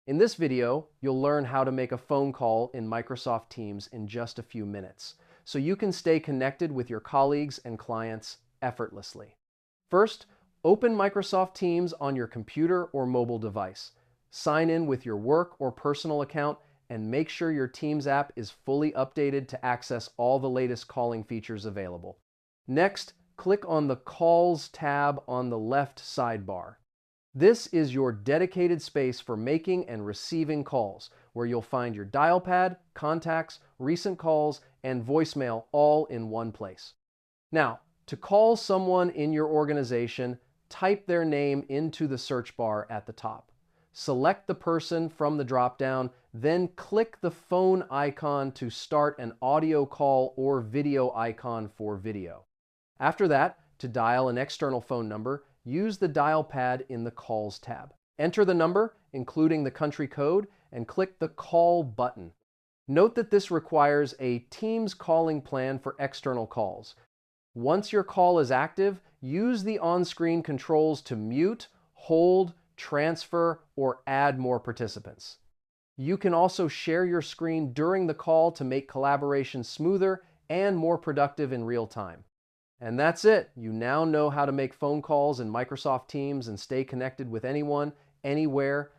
In this video, you'll learn how to make a phone call in Microsoft Teams in just a few minutes, so you can stay connected with your colleagues and clients effortlessly. First, open Microsoft Teams on your computer or mobile device. Sign in with your work or personal account and make sure your Teams app is fully updated to access all the latest calling features available. Next, click on the Calls tab on the left sidebar. This is your dedicated space for making and receiving calls, where you'll find your dial pad, contacts, recent calls, and voicemail all in one place. Now, to call someone in your organization, type their name into the search bar at the top. Select the person from the drop-down, then click the phone icon to start an audio call or video icon for video. After that, to dial an external phone number, use the dial pad in the Calls tab. Enter the number, including the country code, and click the Call button. Note that this requires a Teams calling plan for external calls. Once your call is active, use the on-screen controls to mute, hold, transfer, or add more participants. You can also share your screen during the call to make collaboration smoother and more productive in real time. And that's it. You now know how to make phone calls in Microsoft Teams and stay connected with anyone, anywhere,